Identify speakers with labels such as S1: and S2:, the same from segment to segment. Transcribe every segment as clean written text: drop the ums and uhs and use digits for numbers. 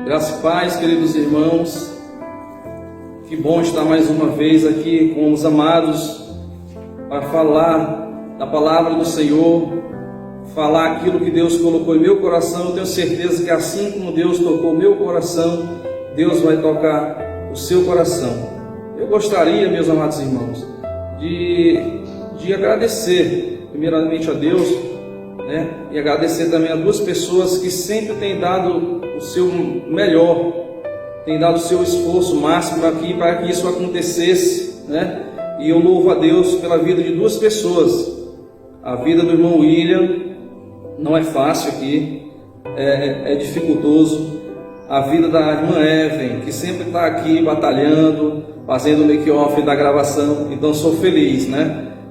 S1: Graça e paz, queridos irmãos. Que bom estar mais uma vez aqui com os amados para falar da palavra do Senhor, falar aquilo que Deus colocou em meu coração. Eu tenho certeza que assim como Deus tocou meu coração, Deus vai tocar o seu coração. Eu gostaria, meus amados irmãos, de agradecer primeiramente a Deus, e agradecer também a duas pessoas que sempre têm dado o seu melhor, têm dado o seu esforço máximo para que isso acontecesse, E eu louvo a Deus pela vida de duas pessoas. A vida do irmão William não é fácil aqui, é dificultoso. A vida da irmã Evelyn, que sempre está aqui batalhando, fazendo o make-off da gravação. Então sou feliz,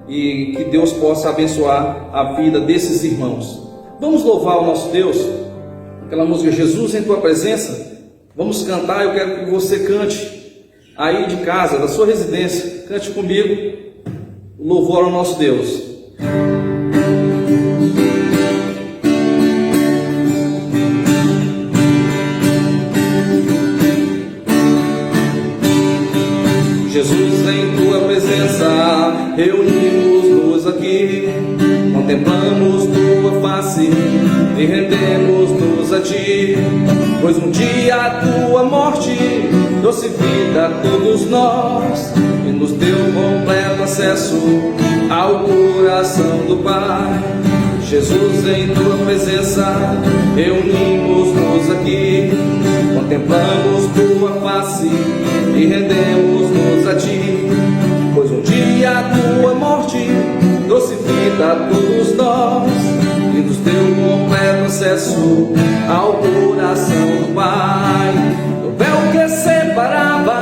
S1: E que Deus possa abençoar a vida desses irmãos. Vamos louvar o nosso Deus, aquela música Jesus em Tua Presença. Vamos cantar. Eu quero que você cante aí de casa, da sua residência. Cante comigo o louvor ao nosso Deus. Jesus, em Tua presença, reunimos-nos aqui, contemplamos Tua face e rendemos-nos a Ti, pois um dia a Tua morte trouxe vida a todos nós e nos deu completo acesso ao coração do Pai. Jesus, em Tua presença, reunimos-nos aqui, contemplamos Tua face e rendemos-nos a Ti, pois um dia a Tua morte trouxe vida a todos nós e nos deu completo acesso ao coração do Pai. O véu que separava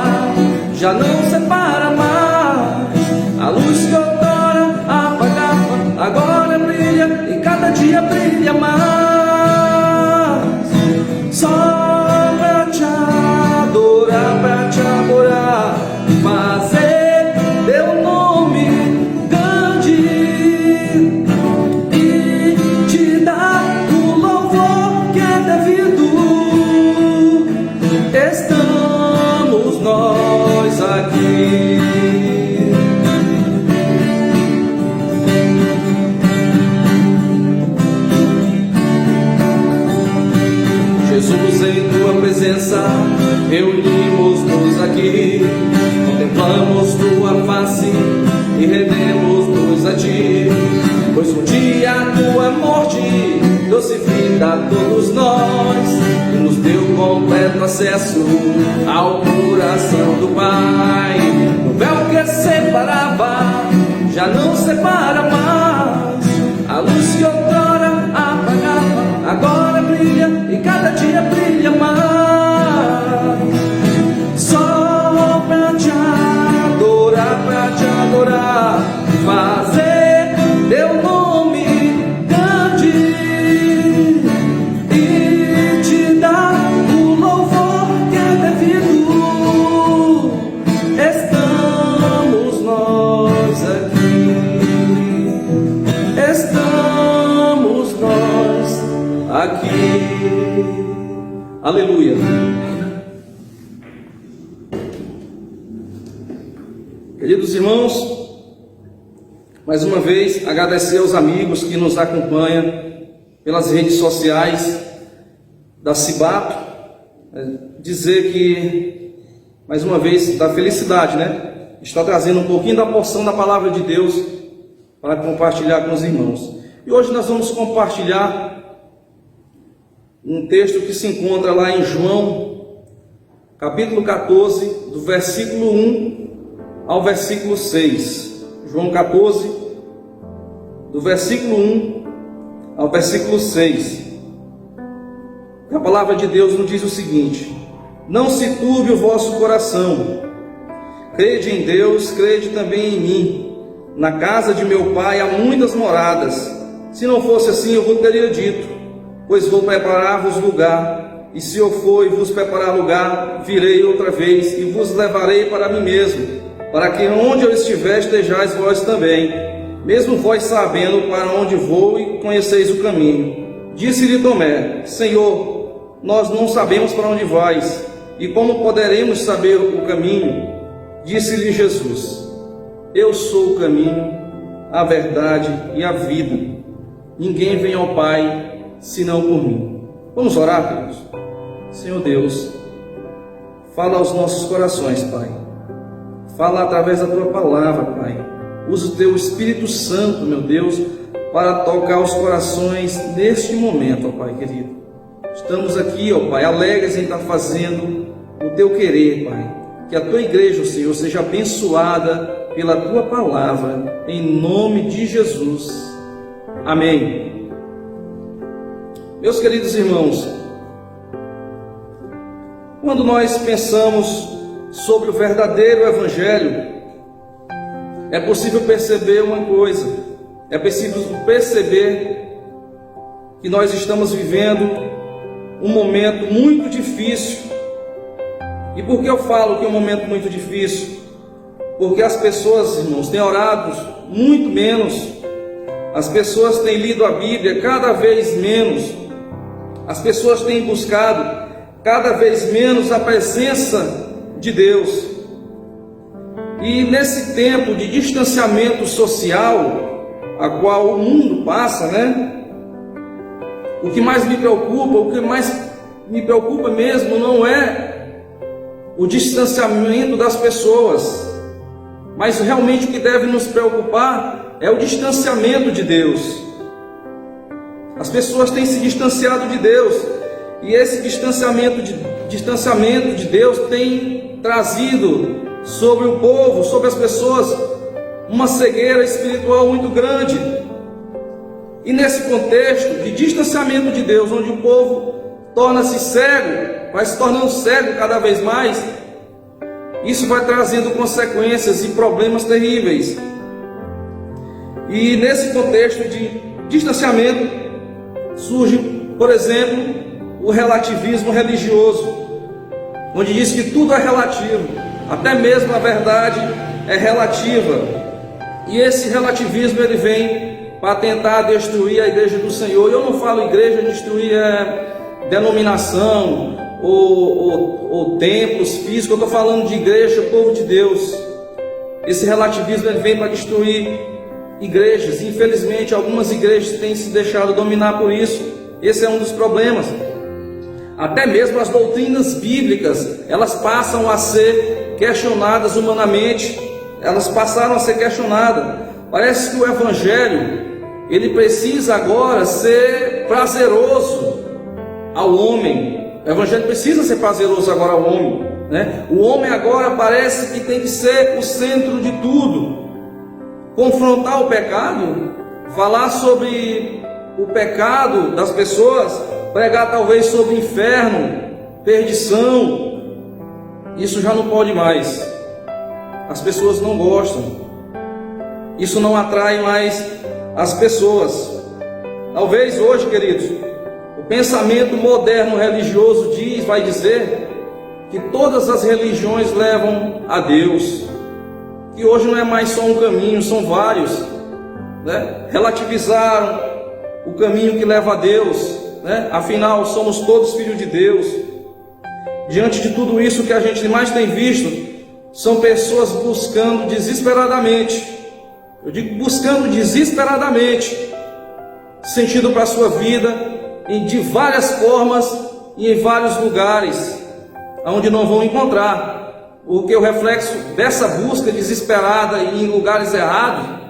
S1: já não separa mais, a luz que outrora apagava agora brilha e cada dia brilha mais. Só pra te adorar, fazer Teu nome grande e te dar o louvor que é devido. Estamos nós aqui. Jesus, em Tua presença, reunimos-nos aqui, contemplamos Tua face e rendemos-nos a Ti, pois um dia a Tua morte trouxe vida a todos nós e nos deu completo acesso ao coração do Pai. O véu que separava já não separa mais, a luz que outrora apagava agora brilha e cada dia brilha mais. Só pra te adorar, fazer Teu nome grande e te dar o louvor que é devido. Estamos nós aqui, estamos nós aqui. Aleluia. Queridos irmãos, mais uma vez agradecer aos amigos que nos acompanham pelas redes sociais da Cibato, dizer que, mais uma vez, da felicidade, está trazendo um pouquinho da porção da palavra de Deus para compartilhar com os irmãos. E hoje nós vamos compartilhar um texto que se encontra lá em João, capítulo 14, do versículo 1 ao versículo 6. João 14, do versículo 1 ao versículo 6. A palavra de Deus nos diz o seguinte: não se turbe o vosso coração, crede em Deus, crede também em mim. Na casa de meu Pai há muitas moradas, se não fosse assim eu vos teria dito, pois vou preparar-vos lugar, e se eu for e vos preparar lugar, virei outra vez e vos levarei para mim mesmo, para que onde eu estiver estejais vós também, mesmo vós sabendo para onde vou e conheceis o caminho. Disse-lhe Tomé: Senhor, nós não sabemos para onde vais, e como poderemos saber o caminho? Disse-lhe Jesus: Eu sou o caminho, a verdade e a vida. Ninguém vem ao Pai senão por mim. Vamos orar, queridos? Senhor Deus, fala aos nossos corações, Pai. Fala através da Tua palavra, Pai. Usa o Teu Espírito Santo, meu Deus, para tocar os corações neste momento, ó Pai querido. Estamos aqui, ó Pai, alegres em estar fazendo o Teu querer, Pai. Que a Tua igreja, Senhor, seja abençoada pela Tua palavra, em nome de Jesus. Amém. Meus queridos irmãos, quando nós pensamos sobre o verdadeiro Evangelho, é possível perceber uma coisa, é possível perceber que nós estamos vivendo um momento muito difícil. E por que eu falo que é um momento muito difícil? Porque as pessoas, irmãos, têm orado muito menos, as pessoas têm lido a Bíblia cada vez menos, as pessoas têm buscado cada vez menos a presença de Deus. E nesse tempo de distanciamento social, a qual o mundo passa, o que mais me preocupa mesmo não é o distanciamento das pessoas, mas realmente o que deve nos preocupar é o distanciamento de Deus. As pessoas têm se distanciado de Deus, e esse distanciamento de Deus tem trazido sobre o povo, sobre as pessoas, uma cegueira espiritual muito grande. E nesse contexto de distanciamento de Deus, onde o povo torna-se cego, vai se tornando cego cada vez mais, isso vai trazendo consequências e problemas terríveis. E nesse contexto de distanciamento surge, por exemplo, o relativismo religioso, onde diz que tudo é relativo, até mesmo a verdade é relativa. E esse relativismo ele vem para tentar destruir a igreja do Senhor. Eu não falo igreja, destruir denominação ou templos físicos, eu estou falando de igreja, povo de Deus. Esse relativismo ele vem para destruir igrejas. Infelizmente, algumas igrejas têm se deixado dominar por isso. Esse é um dos problemas. Até mesmo as doutrinas bíblicas, elas passam a ser questionadas humanamente. Elas passaram a ser questionadas. Parece que o Evangelho, ele precisa agora ser prazeroso ao homem. O Evangelho precisa ser prazeroso agora ao homem, O homem agora parece que tem que ser o centro de tudo. Confrontar o pecado, falar sobre o pecado das pessoas, pregar talvez sobre inferno, perdição, isso já não pode mais. As pessoas não gostam, isso não atrai mais as pessoas. Talvez hoje, queridos, o pensamento moderno religioso vai dizer que todas as religiões levam a Deus, que hoje não é mais só um caminho, são vários, Relativizaram o caminho que leva a Deus, Afinal, somos todos filhos de Deus. Diante de tudo isso, que a gente mais tem visto são pessoas buscando desesperadamente, eu digo buscando desesperadamente, sentido para a sua vida, de várias formas e em vários lugares, onde não vão encontrar, porque o reflexo dessa busca desesperada e em lugares errados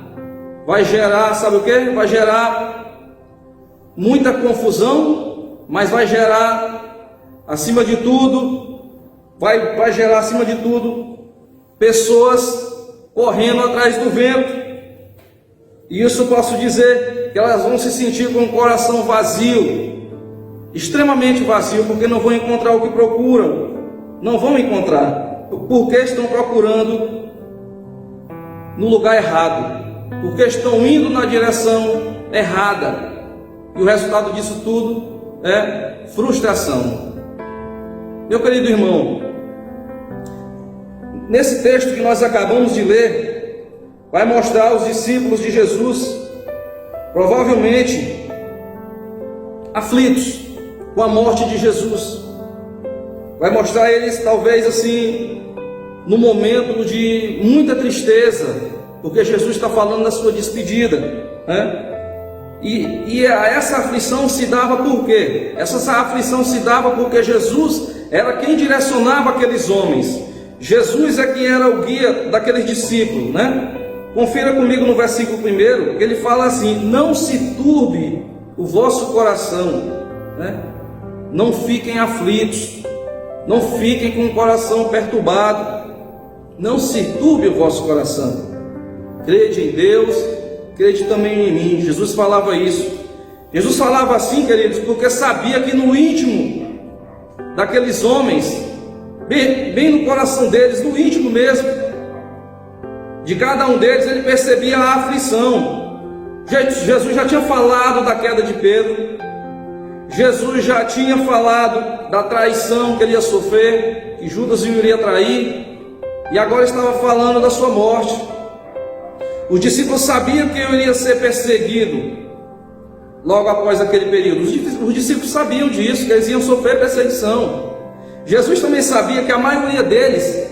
S1: vai gerar, sabe o que? Vai gerar muita confusão, mas vai gerar, acima de tudo, vai gerar acima de tudo pessoas correndo atrás do vento. E isso eu posso dizer que elas vão se sentir com o coração vazio, extremamente vazio, porque não vão encontrar o que procuram, não vão encontrar, porque estão procurando no lugar errado, porque estão indo na direção errada, e o resultado disso tudo é frustração. Meu querido irmão, nesse texto que nós acabamos de ler, vai mostrar os discípulos de Jesus, provavelmente aflitos, com a morte de Jesus. Vai mostrar eles talvez assim, no momento de muita tristeza, porque Jesus está falando da sua despedida, né? E essa aflição se dava por quê? Essa aflição se dava porque Jesus era quem direcionava aqueles homens. Jesus é quem era o guia daqueles discípulos, né? Confira comigo no versículo 1, que ele fala assim: não se turbe o vosso coração, né? Não fiquem aflitos, não fiquem com o coração perturbado, não se turbe o vosso coração. Crede em Deus, crede também em mim. Jesus falava isso. Jesus falava assim, queridos, porque sabia que no íntimo daqueles homens, bem no coração deles, no íntimo mesmo, de cada um deles, ele percebia a aflição. Jesus já tinha falado da queda de Pedro, Jesus já tinha falado da traição que ele ia sofrer, que Judas o iria trair, e agora estava falando da sua morte. Os discípulos sabiam que ele iria ser perseguido logo após aquele período. Os discípulos sabiam disso, que eles iam sofrer perseguição. Jesus também sabia que a maioria deles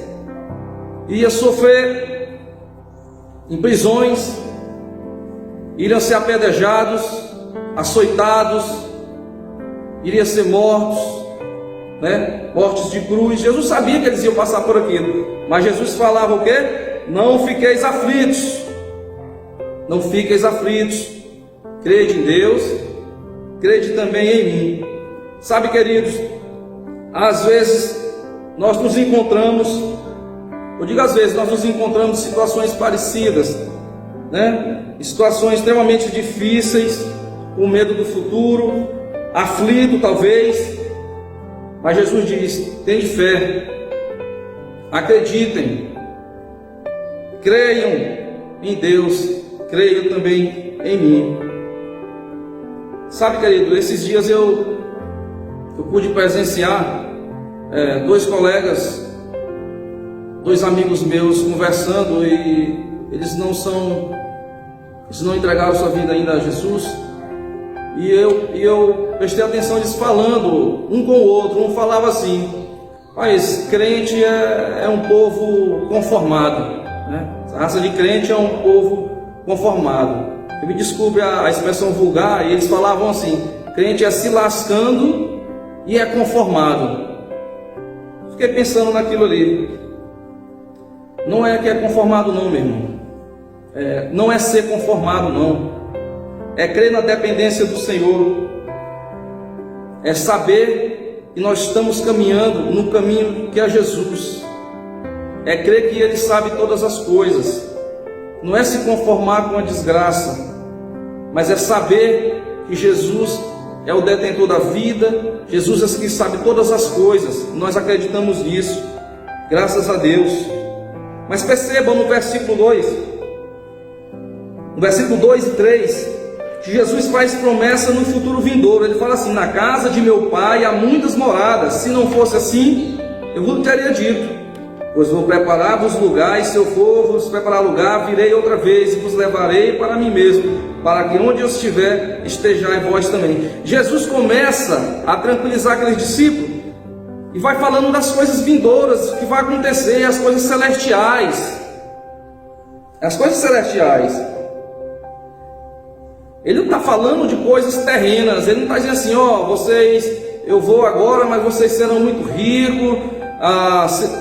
S1: ia sofrer em prisões, iriam ser apedrejados, açoitados, iriam ser mortos, né? Mortes de cruz. Jesus sabia que eles iam passar por aquilo, mas Jesus falava o quê? Não fiqueis aflitos, não fiqueis aflitos, crede em Deus, crede também em mim. Sabe, queridos, às vezes nós nos encontramos, eu digo às vezes, nós nos encontramos em situações parecidas, né? Em situações extremamente difíceis, com medo do futuro, aflito talvez, mas Jesus diz: tenham fé, acreditem, creiam em Deus, creiam também em mim. Sabe, querido, esses dias eu pude presenciar dois colegas, dois amigos meus conversando, e eles não entregaram sua vida ainda a Jesus. E eu prestei atenção eles falando um com o outro. Um falava assim: mas crente é um povo conformado, né? A raça de crente é um povo conformado. Eu me desculpe a expressão vulgar, e eles falavam assim: crente é se lascando e é conformado. Fiquei pensando naquilo ali. Não é que é conformado não, meu irmão. Não é ser conformado não. É crer na dependência do Senhor. É saber que nós estamos caminhando no caminho que é Jesus. É crer que Ele sabe todas as coisas. Não é se conformar com a desgraça, mas é saber que Jesus é o detentor da vida. Jesus é que sabe todas as coisas. Nós acreditamos nisso, graças a Deus. Mas percebam no versículo 2, no versículo 2 e 3, que Jesus faz promessa no futuro vindouro. Ele fala assim: na casa de meu pai há muitas moradas, se não fosse assim, eu vos teria dito, pois vou preparar-vos lugar, e se eu for vos preparar lugar, virei outra vez e vos levarei para mim mesmo, para que onde eu estiver, estejais vós também. Jesus começa a tranquilizar aqueles discípulos e vai falando das coisas vindouras, que vai acontecer, as coisas celestiais. As coisas celestiais. Ele não está falando de coisas terrenas. Ele não está dizendo assim: vocês, eu vou agora, mas vocês serão muito ricos,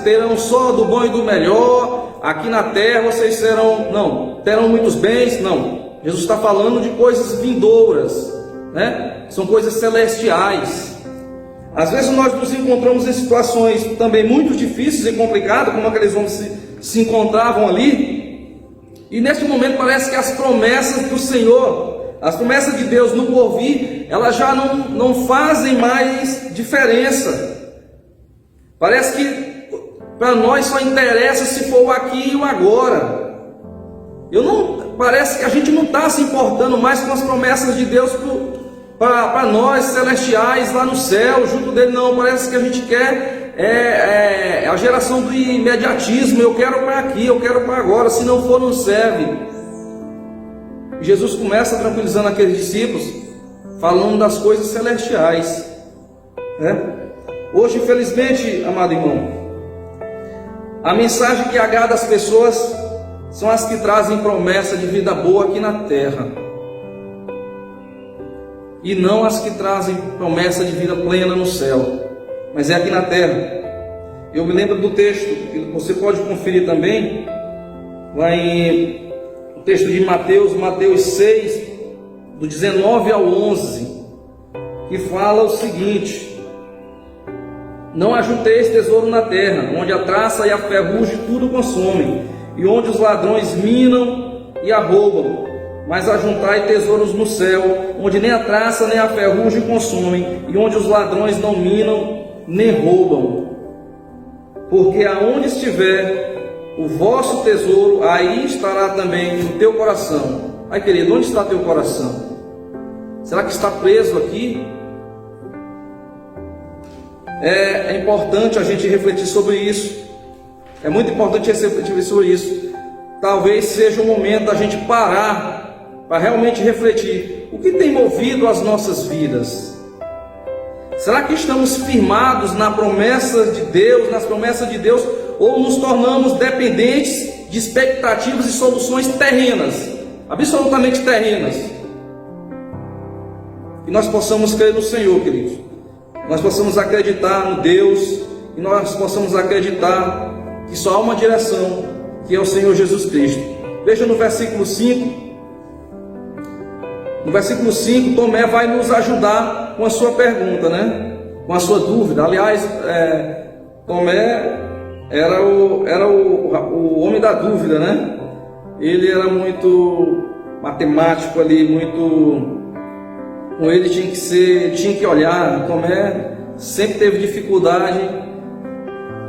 S1: terão só do bom e do melhor, aqui na terra vocês terão muitos bens. Não, Jesus está falando de coisas vindouras, né? São coisas celestiais. Às vezes nós nos encontramos em situações também muito difíceis e complicadas, como aqueles homens se encontravam ali, e nesse momento parece que as promessas do Senhor, as promessas de Deus no porvir, elas já não fazem mais diferença. Parece que para nós só interessa se for o aqui e o agora. Parece que a gente não está se importando mais com as promessas de Deus para nós celestiais lá no céu, junto dele. Não, parece que a gente quer a geração do imediatismo. Eu quero para aqui, eu quero para agora, se não for não serve. Jesus começa tranquilizando aqueles discípulos, falando das coisas celestiais. Hoje, infelizmente, amado irmão, a mensagem que agrada as pessoas são as que trazem promessa de vida boa aqui na terra, e não as que trazem promessa de vida plena no céu, mas é aqui na terra. Eu me lembro do texto, que você pode conferir também, lá em o texto de Mateus 6, do 19 ao 11, que fala o seguinte: não ajunteis tesouro na terra, onde a traça e a ferrugem tudo consomem, e onde os ladrões minam e arrombam, mas ajuntai tesouros no céu, onde nem a traça nem a ferrugem consomem, e onde os ladrões não minam nem roubam. Porque aonde estiver o vosso tesouro, aí estará também o teu coração. Ai, querido, onde está teu coração? Será que está preso aqui? É importante a gente refletir sobre isso. É muito importante refletir sobre isso. Talvez seja o momento da gente parar para realmente refletir. O que tem movido as nossas vidas? Será que estamos firmados nas promessas de Deus, ou nos tornamos dependentes de expectativas e soluções terrenas, absolutamente terrenas? Que nós possamos crer no Senhor, queridos. Nós possamos acreditar no Deus, e nós possamos acreditar que só há uma direção, que é o Senhor Jesus Cristo. Veja no versículo 5. No versículo 5, Tomé vai nos ajudar com a sua pergunta, com a sua dúvida. Aliás, Tomé era o homem da dúvida, Ele era muito matemático ali, com ele tinha que olhar. Tomé sempre teve dificuldade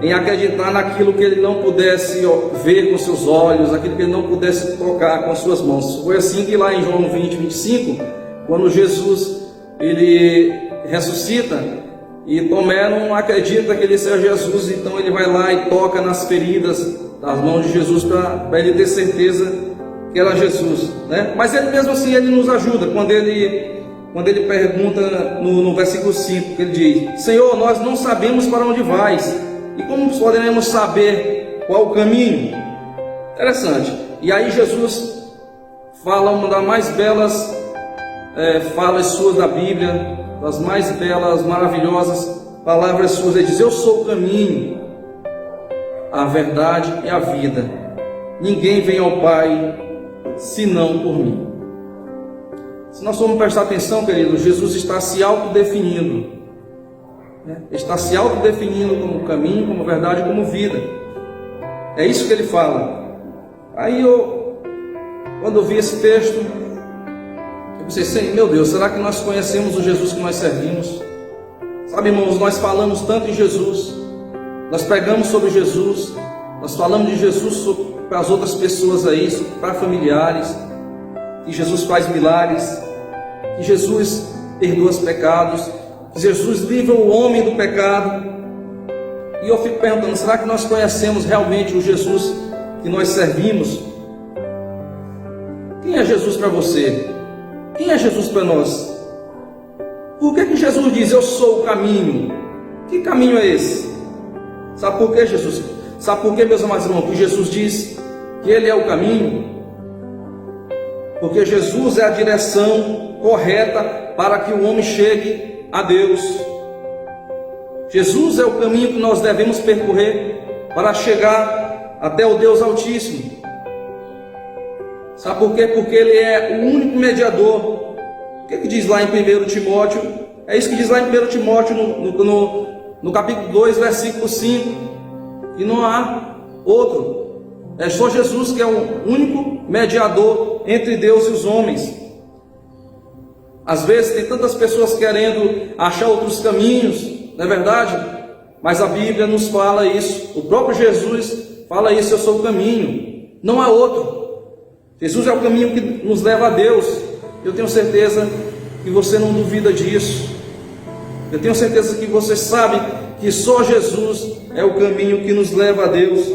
S1: em acreditar naquilo que ele não pudesse ver com seus olhos, aquilo que ele não pudesse tocar com as suas mãos. Foi assim que lá em João 20, 25, quando Jesus ele ressuscita, e Tomé não acredita que ele seja Jesus, então ele vai lá e toca nas feridas das mãos de Jesus para ele ter certeza que era Jesus, Mas ele mesmo assim ele nos ajuda quando ele pergunta no versículo 5, que ele diz: Senhor, nós não sabemos para onde vais, e como poderemos saber qual o caminho? Interessante. E aí Jesus fala uma das mais belas falas suas da Bíblia, das mais belas, maravilhosas palavras suas. Ele diz: eu sou o caminho, a verdade e a vida. Ninguém vem ao Pai senão por mim. Se nós formos prestar atenção, querido, Jesus está se autodefinindo. Está se autodefinindo como caminho, como verdade, como vida. É isso que ele fala. Aí quando eu vi esse texto, eu pensei: meu Deus, será que nós conhecemos o Jesus que nós servimos? Sabe, irmãos, nós falamos tanto em Jesus, nós pregamos sobre Jesus, nós falamos de Jesus para as outras pessoas aí, para familiares, que Jesus faz milagres, que Jesus perdoa os pecados, que Jesus livra o homem do pecado. E eu fico perguntando: será que nós conhecemos realmente o Jesus que nós servimos? Quem é Jesus para você? Quem é Jesus para nós? Por que Jesus diz: eu sou o caminho? Que caminho é esse? Sabe por que Jesus? Sabe por que, meus amados irmãos, que Jesus diz que Ele é o caminho? Porque Jesus é a direção correta para que o homem chegue a Deus. Jesus é o caminho que nós devemos percorrer para chegar até o Deus Altíssimo. Sabe por quê? Porque Ele é o único mediador. O que diz lá em 1 Timóteo? É isso que diz lá em 1 Timóteo, no capítulo 2, versículo 5, que não há outro. É só Jesus que é o único mediador entre Deus e os homens. Às vezes tem tantas pessoas querendo achar outros caminhos, não é verdade? Mas a Bíblia nos fala isso. O próprio Jesus fala isso: eu sou o caminho, não há outro. Jesus é o caminho que nos leva a Deus. Eu tenho certeza que você não duvida disso. Eu tenho certeza que você sabe que só Jesus é o caminho que nos leva a Deus,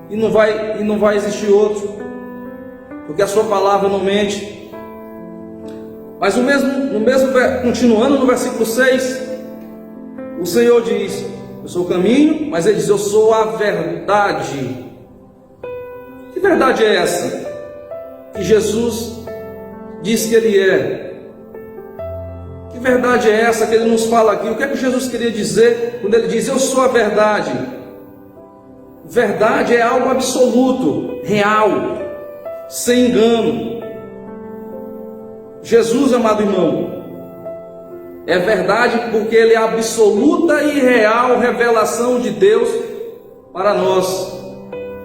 S1: e não vai existir outro, porque a sua palavra não mente. Mas continuando no versículo 6, O Senhor diz: eu sou o caminho, mas Ele diz: eu sou a verdade. Que verdade é essa que Jesus diz que Ele é? Que verdade é essa que Ele nos fala aqui? O que é que Jesus queria dizer quando Ele diz: eu sou a verdade? Verdade é algo absoluto, real, sem engano. Jesus, amado irmão, é verdade porque Ele é a absoluta e real revelação de Deus para nós.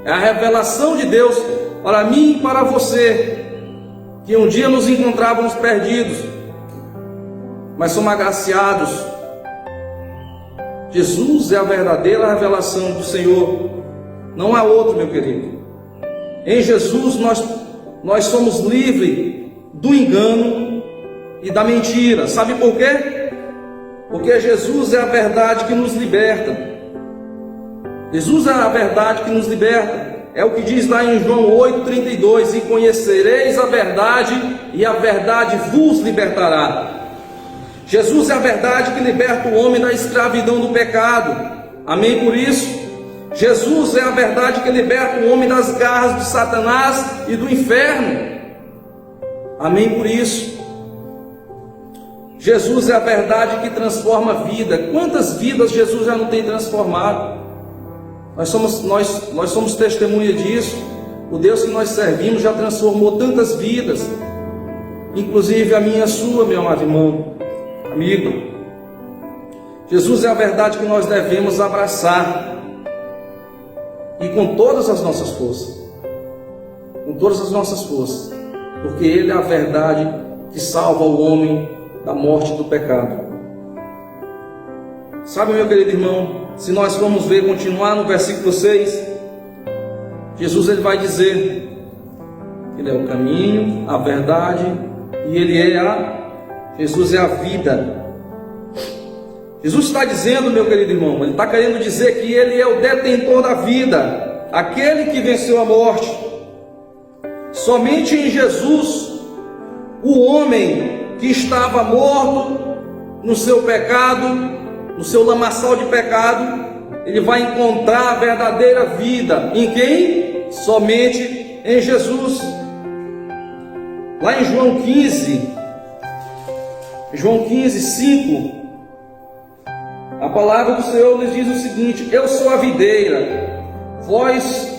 S1: É a revelação de Deus para mim e para você, que um dia nos encontrávamos perdidos, mas somos agraciados. Jesus é a verdadeira revelação do Senhor, não há outro, meu querido. Em Jesus nós somos livres do engano e da mentira. Sabe por quê? Porque Jesus é a verdade que nos liberta. Jesus é a verdade que nos liberta. É o que diz lá em João 8,32: e conhecereis a verdade, e a verdade vos libertará. Jesus é a verdade que liberta o homem da escravidão do pecado. Amém por isso? Jesus é a verdade que liberta o homem das garras de Satanás e do inferno. Amém por isso? Jesus é a verdade que transforma a vida. Quantas vidas Jesus já não tem transformado? Nós somos testemunha disso. O Deus que nós servimos já transformou tantas vidas, inclusive a minha e a sua, meu amado irmão, amigo. Jesus é a verdade que nós devemos abraçar, e com todas as nossas forças, com todas as nossas forças, porque Ele é a verdade que salva o homem da morte do pecado. Sabe, meu querido irmão, se nós formos ver, continuar no versículo 6, Jesus ele vai dizer que Ele é o caminho, a verdade, e Jesus é a vida. Jesus está dizendo, meu querido irmão, Ele está querendo dizer que Ele é o detentor da vida, aquele que venceu a morte. Somente em Jesus, o homem que estava morto no seu pecado, no seu lamaçal de pecado, ele vai encontrar a verdadeira vida. Em quem? Somente em Jesus. Lá em João 15, 5, a palavra do Senhor nos diz o seguinte: eu sou a videira, vós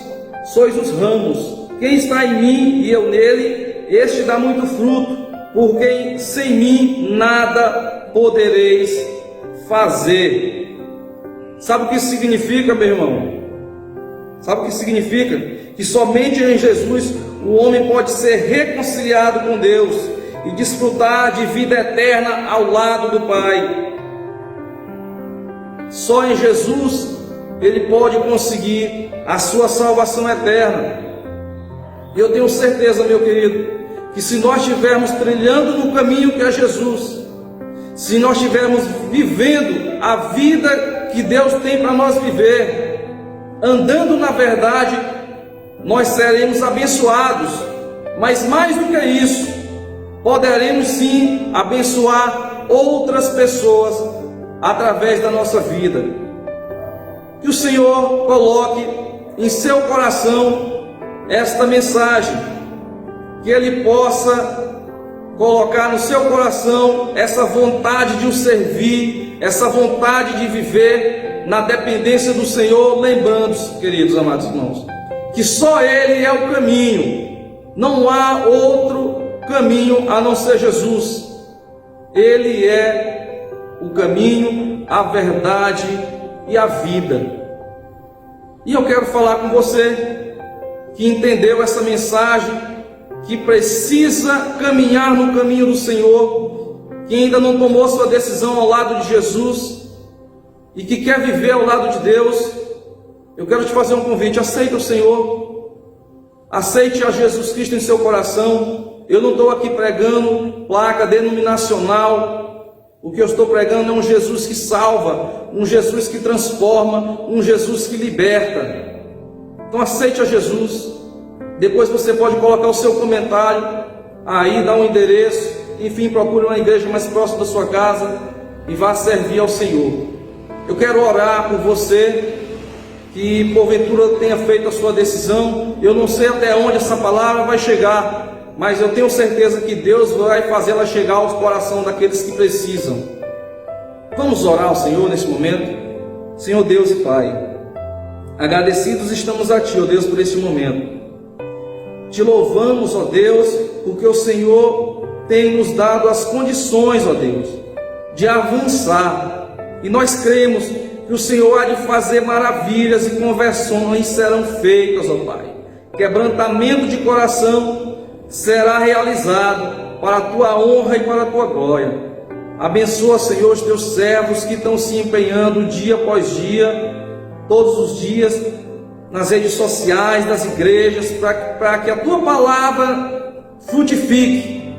S1: sois os ramos. Quem está em mim e eu nele, este dá muito fruto, porque sem mim nada podereis fazer. Sabe o que isso significa, meu irmão? Sabe o que significa? Que somente em Jesus o homem pode ser reconciliado com Deus e desfrutar de vida eterna ao lado do Pai. Só em Jesus ele pode conseguir a sua salvação eterna. E eu tenho certeza, meu querido, que se nós estivermos trilhando no caminho que é Jesus, se nós estivermos vivendo a vida que Deus tem para nós viver, andando na verdade, nós seremos abençoados. Mas mais do que isso, poderemos sim abençoar outras pessoas através da nossa vida. Que o Senhor coloque em seu coração esta mensagem, que Ele possa colocar no seu coração essa vontade de o servir, essa vontade de viver na dependência do Senhor, lembrando-se, queridos amados irmãos, que só Ele é o caminho, não há outro caminho a não ser Jesus. Ele é o caminho, a verdade e a vida. E eu quero falar com você que entendeu essa mensagem, que precisa caminhar no caminho do Senhor, que ainda não tomou sua decisão ao lado de Jesus e que quer viver ao lado de Deus. Eu quero te fazer um convite: aceita o Senhor, aceite a Jesus Cristo em seu coração. Eu não estou aqui pregando placa denominacional. O que eu estou pregando é um Jesus que salva, um Jesus que transforma, um Jesus que liberta. Então aceite a Jesus. Depois você pode colocar o seu comentário aí, dar um endereço, enfim, procure uma igreja mais próxima da sua casa e vá servir ao Senhor. Eu quero orar por você que porventura tenha feito a sua decisão. Eu não sei até onde essa palavra vai chegar, mas eu tenho certeza que Deus vai fazê-la chegar aos corações daqueles que precisam. Vamos orar ao Senhor nesse momento. Senhor Deus e Pai, agradecidos estamos a Ti, ó Deus, por esse momento. Te louvamos, ó Deus, porque o Senhor tem nos dado as condições, ó Deus, de avançar. E nós cremos que o Senhor há de fazer maravilhas e conversões serão feitas, ó Pai. Quebrantamento de coração será realizado para a Tua honra e para a Tua glória. Abençoa, Senhor, os Teus servos que estão se empenhando dia após dia, todos os dias, nas redes sociais, nas igrejas, para que a Tua palavra frutifique.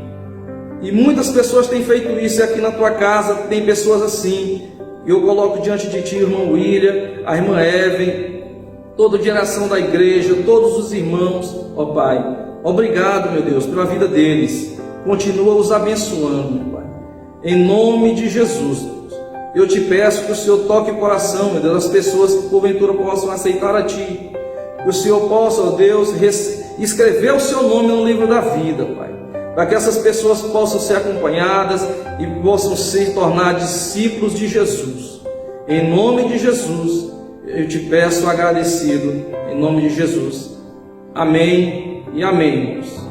S1: E muitas pessoas têm feito isso, e aqui na Tua casa tem pessoas assim. Eu coloco diante de Ti, irmão William, a irmã Evelyn, toda a direção da igreja, todos os irmãos, ó Pai. Obrigado, meu Deus, pela vida deles. Continua os abençoando, meu Pai. Em nome de Jesus, Deus, eu te peço que o Senhor toque o coração, meu Deus, das pessoas que porventura possam aceitar a Ti. Que o Senhor possa, ó Deus, escrever o Seu nome no livro da vida, Pai. Para que essas pessoas possam ser acompanhadas e possam se tornar discípulos de Jesus. Em nome de Jesus, eu te peço agradecido, em nome de Jesus. Amém e amém, irmãos.